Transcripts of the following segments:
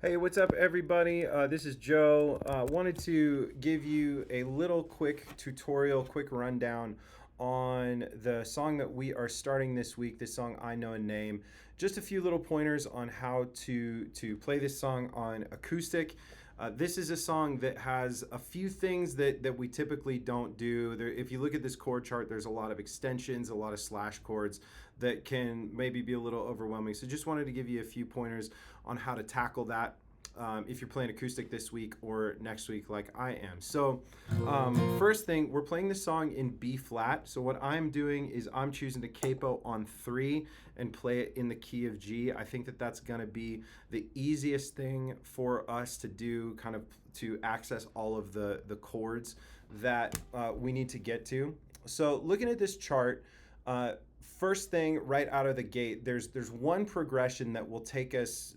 Hey, what's up, everybody? This is Joe. Wanted to give you a little quick tutorial, quick rundown on the song that we are starting this week, this song I Know and Name. Just a few little pointers on how to play this song on acoustic. This is a song that has a few things that we typically don't do. If you look at this chord chart, there's a lot of extensions, a lot of slash chords that can maybe be a little overwhelming. So just wanted to give you a few pointers on how to tackle that if you're playing acoustic this week or next week like I am. So first thing, we're playing this song in B flat. So what I'm doing is I'm choosing to capo on 3 and play it in the key of G. I think that that's going to be the easiest thing for us to do, kind of to access all of the chords that we need to get to. So looking at this chart, first thing right out of the gate, there's one progression that will take us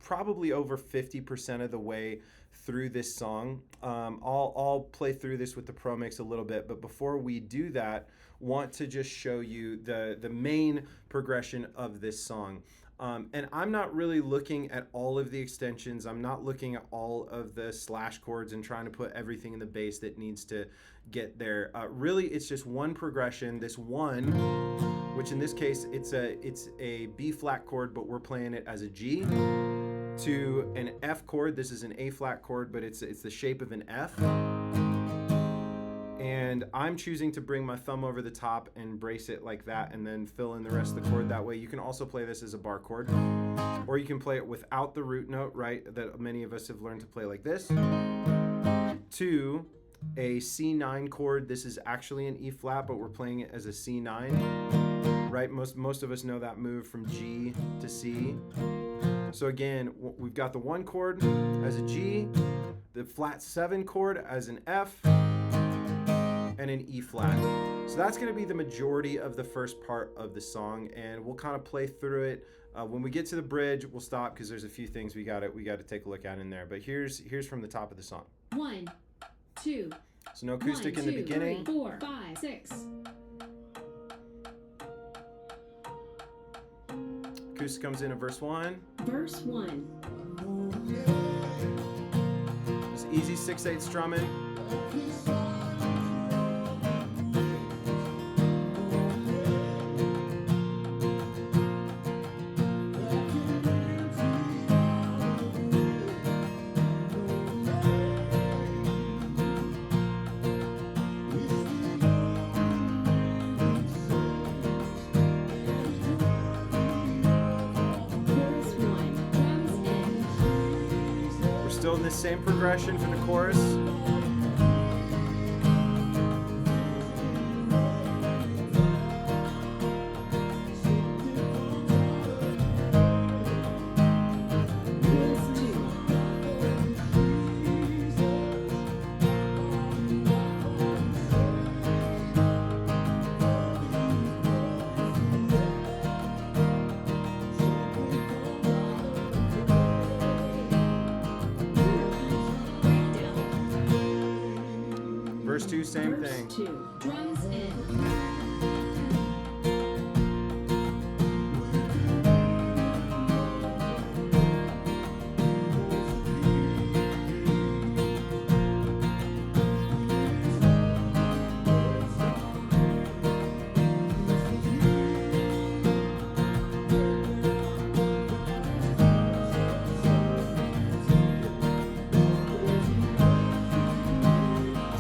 probably over 50% of the way through this song. I'll play through this with the Pro Mix a little bit, but before we do that, want to just show you the main progression of this song. And I'm not really looking at all of the extensions. I'm not looking at all of the slash chords and trying to put everything in the bass that needs to get there. Really, it's just one progression, this one, which in this case, it's a B flat chord, but we're playing it as a G, to an F chord. This is an A flat chord, but it's the shape of an F. And I'm choosing to bring my thumb over the top and brace it like that and then fill in the rest of the chord that way. You can also play this as a bar chord, or you can play it without the root note, right, that many of us have learned to play like this, to a C9 chord. This is actually an E flat, but we're playing it as a C9, right? Most of us know that move from G to C. So again, we've got the 1 chord as a G, the flat 7 chord as an F, and an E flat. So that's going to be the majority of the first part of the song, and we'll kind of play through it. When we get to the bridge, we'll stop because there's a few things we got to take a look at in there. But here's from the top of the song. 1, 2. So no acoustic 1, in the 2, beginning. 3, 4, 5, 6. Acoustic comes in at verse 1. Verse 1. Just easy 6/8 strumming. Still in the same progression for the chorus. Verse 2, same thing. Verse 2. Drums in.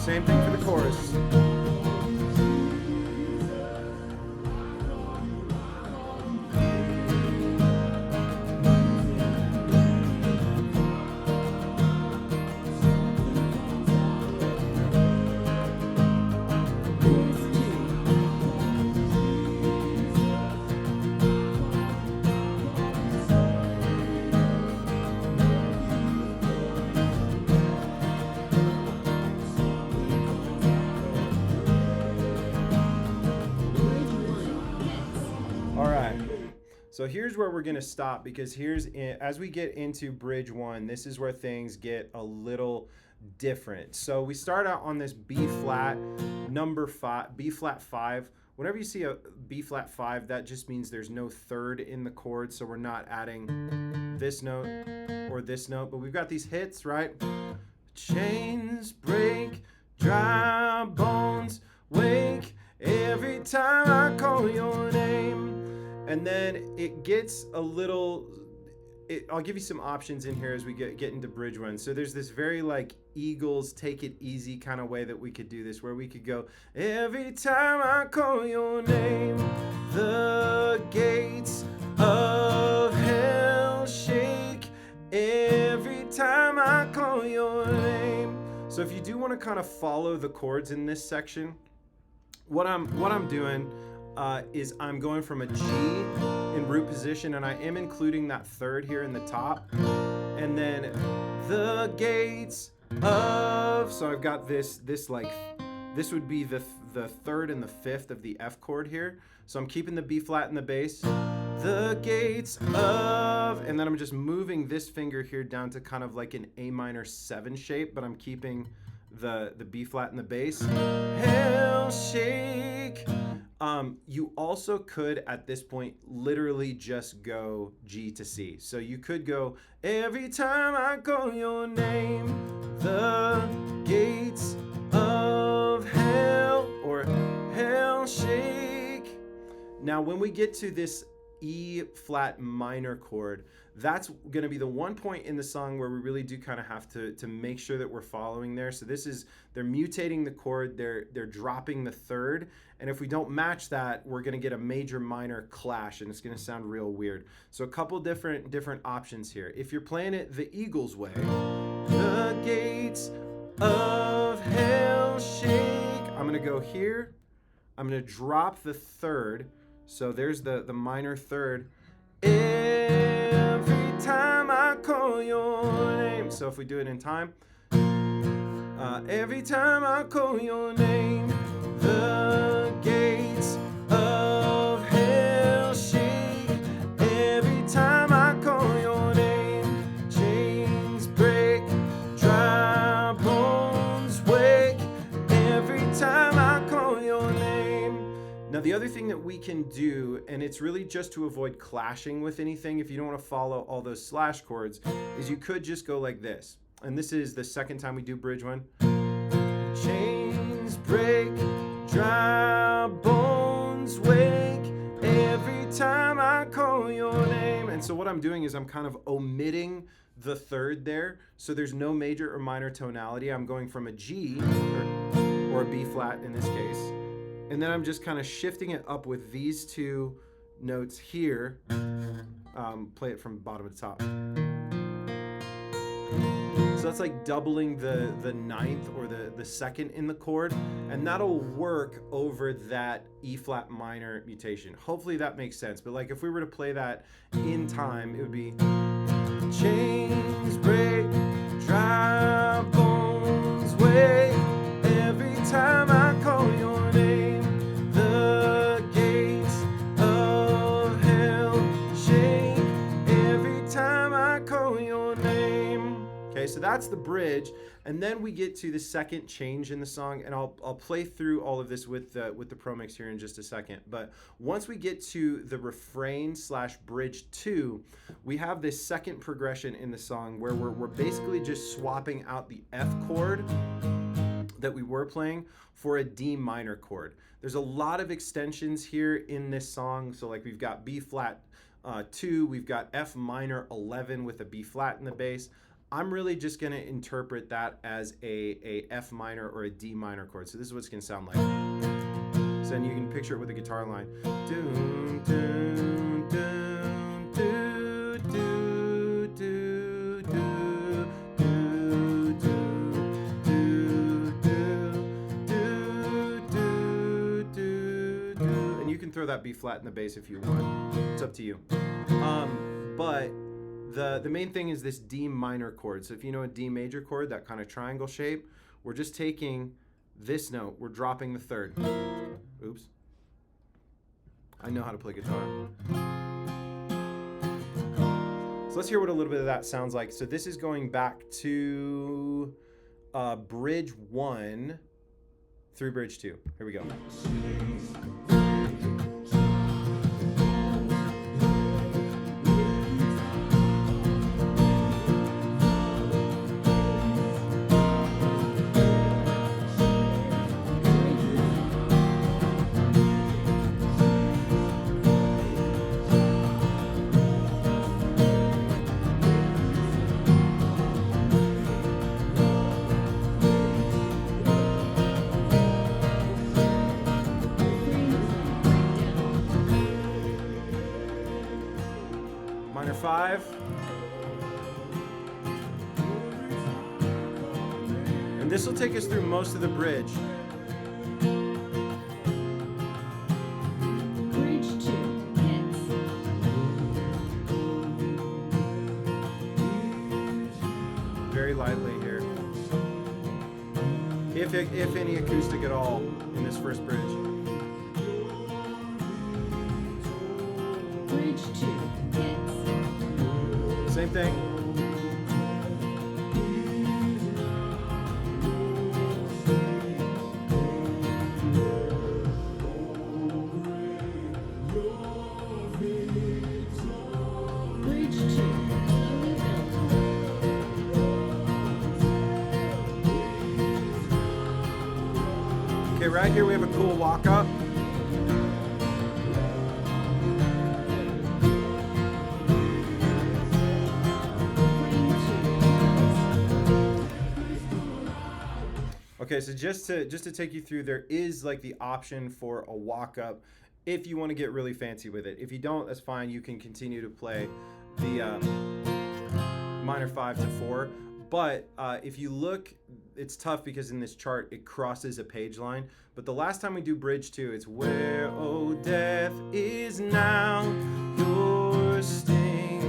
Same thing for the chorus. So here's where we're going to stop, because as we get into bridge 1, this is where things get a little different. So we start out on this B flat number 5, B flat 5. Whenever you see a B flat 5, that just means there's no third in the chord, so we're not adding this note or this note, but we've got these hits, right? Chains break, dry bones wake every time I call your name. And then it gets a little, I'll give you some options in here as we get into bridge one. So there's this very like Eagles take it easy kind of way that we could do this, where we could go, every time I call your name, the gates of hell shake every time I call your name. So if you do want to kind of follow the chords in this section, what I'm doing is I'm going from a G in root position, and I am including that third here in the top, and then the gates of, so I've got this like, this would be the third and the fifth of the F chord here. So I'm keeping the B flat in the bass, the gates of, and then I'm just moving this finger here down to kind of like an A minor 7 shape, but I'm keeping the B flat in the bass. Hell shake. You also could at this point literally just go G to C. So you could go, every time I call your name, the gates of hell, or hell shake. Now when we get to this E flat minor chord, that's going to be the one point in the song where we really do kind of have to make sure that we're following there. So this is, they're mutating the chord, they're dropping the third, and if we don't match that, we're going to get a major minor clash, and it's going to sound real weird. So a couple different options here. If you're playing it the Eagles way, the gates of hell shake, I'm going to go here, I'm going to drop the third, so there's the minor third, every time I call your name. So if we do it in time, every time I call your name, the gates of hell shake, every time I call your name, chains break, dry bones wake, every time I call your name. Now the other thing that we can do, and it's really just to avoid clashing with anything, if you don't want to follow all those slash chords, is you could just go like this. And this is the second time we do bridge one. Chains break, dry bones wake, every time I call your name. And so what I'm doing is I'm kind of omitting the third there, so there's no major or minor tonality. I'm going from a G, or a B flat in this case, and then I'm just kind of shifting it up with these two notes here. Play it from bottom to top. So that's like doubling the ninth or the second in the chord, and that'll work over that E flat minor mutation. Hopefully that makes sense. But like if we were to play that in time, it would be chains break, dry bones wake, every time I call your name, the gates of hell shake, every time I call your name. Okay, so that's the bridge, and then we get to the second change in the song, and I'll play through all of this with the pro mix here in just a second. But once we get to the refrain / bridge 2, we have this second progression in the song where we're basically just swapping out the F chord that we were playing for a D minor chord. There's a lot of extensions here in this song. So like we've got B flat 2, we've got F minor 11 with a B flat in the bass. I'm really just going to interpret that as a F minor or a D minor chord. So this is what it's going to sound like. So then you can picture it with a guitar line. Doon, doon, doon, doo, doo, doo, doo, doo, doo, doo, doo, doo, doo. And you can throw that B flat in the bass if you want. It's up to you. But the main thing is this D minor chord. So if you know a D major chord, that kind of triangle shape, we're just taking this note, we're dropping the third. Oops. I know how to play guitar. So let's hear what a little bit of that sounds like. So this is going back to bridge 1 through bridge 2. Here we go. And this will take us through most of the bridge. Bridge 2 hits. Very lightly here. If any acoustic at all in this first bridge. Bridge 2 hits. Same thing. Bridge 2 slowly built. Okay, right here we have a cool walk up. Refrain 2 Okay, so just to take you through, there is like the option for a walk up if you want to get really fancy with it. If you don't, that's fine. You can continue to play the minor 5 to 4. But if you look, it's tough because in this chart it crosses a page line. But the last time we do bridge 2, it's where, oh, death is now your sting,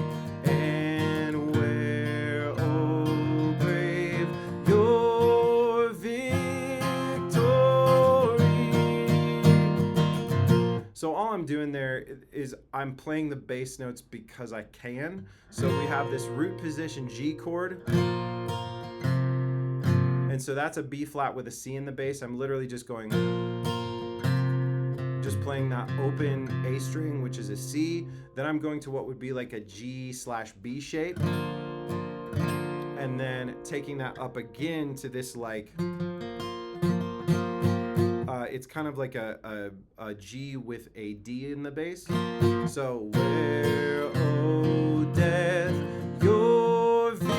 and where, oh, grave, your victory. So all I'm doing there is I'm playing the bass notes because I can. So we have this root position G chord. And so that's a B flat with a C in the bass. I'm literally just going, just playing that open A string, which is a C. Then I'm going to what would be like a G/B shape. And then taking that up again to this like, it's kind of like a G with a D in the bass. So where, oh, death, your victory.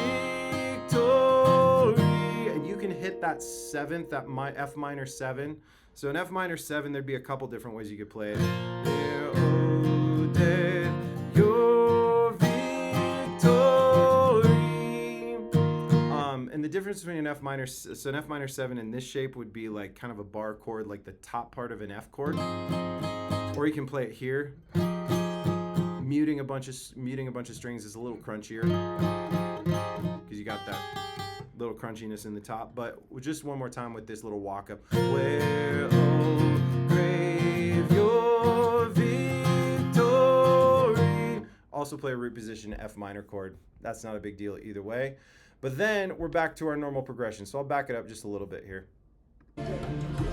And you can hit that 7th, that F minor 7. So in F minor 7, there'd be a couple different ways you could play it. Where, oh, death, your victory. And the difference between an F minor, so an F minor 7 in this shape would be like kind of a bar chord, like the top part of an F chord. Or you can play it here. Muting a bunch of strings is a little crunchier because you got that little crunchiness in the top. But just one more time with this little walk up. Where, oh, grave, your victory. Also play a root position F minor chord. That's not a big deal either way. But then we're back to our normal progression. So I'll back it up just a little bit here. Refrain 2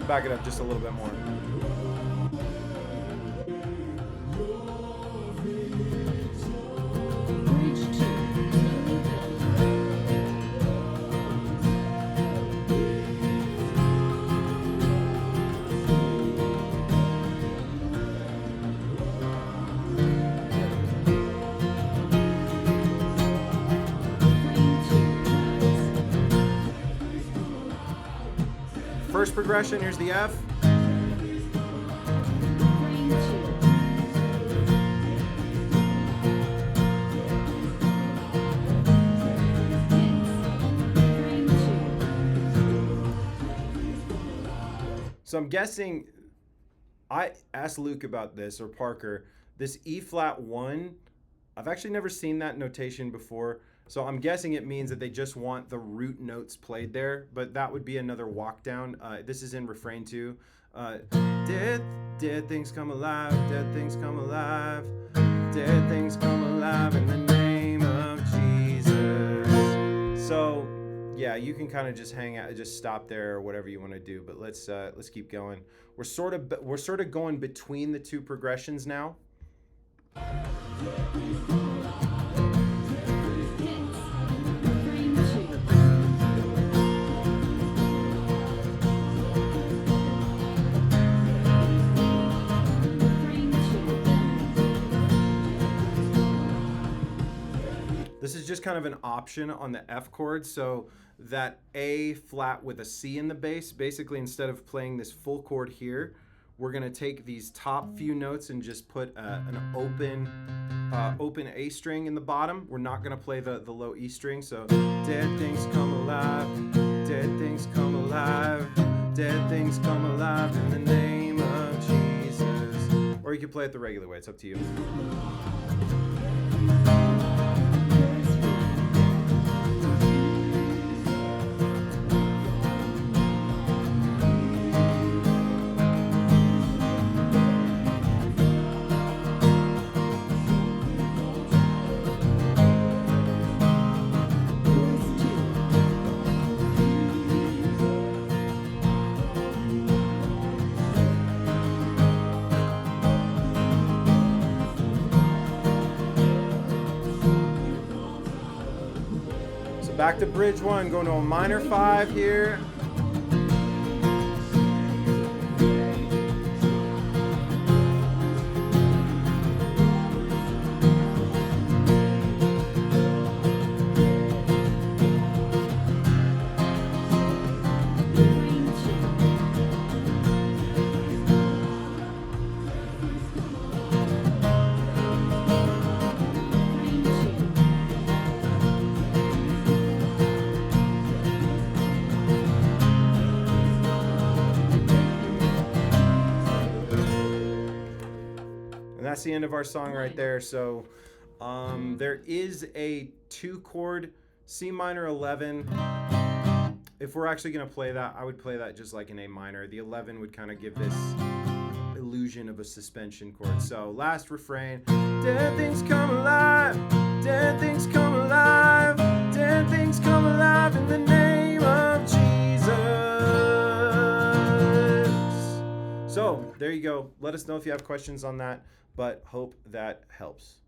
runs. Back it up just a little bit more. Bridge 2 slowly built. First progression, here's the F. Refrain 2 Refrain 2 So I'm guessing, I asked Luke about this, or Parker, this E flat 1, I've actually never seen that notation before. So I'm guessing it means that they just want the root notes played there, but that would be another walk down. This is in refrain 2. Dead things come alive, dead things come alive, dead things come alive in the name of Jesus. So yeah, you can kind of just hang out, just stop there or whatever you want to do. But let's keep going. We're sort of going between the two progressions now. Refrain 2 Refrain 2 This is just kind of an option on the F chord. So that A flat with a C in the bass, basically instead of playing this full chord here, we're going to take these top few notes and just put an open open A string in the bottom. We're not going to play the low E string. So dead things come alive, dead things come alive, dead things come alive in the name of Jesus. Or you can play it the regular way. It's up to you. Back to bridge 1, going to a minor 5 here. Refrain 2. Refrain 2. And that's the end of our song right there. So there is a 2-chord C minor 11. If we're actually going to play that, I would play that just like an A minor. The 11 would kind of give this illusion of a suspension chord. So last refrain. Dead things come alive, dead things come alive, dead things come alive in the name of Jesus. So there you go. Let us know if you have questions on that, but hope that helps.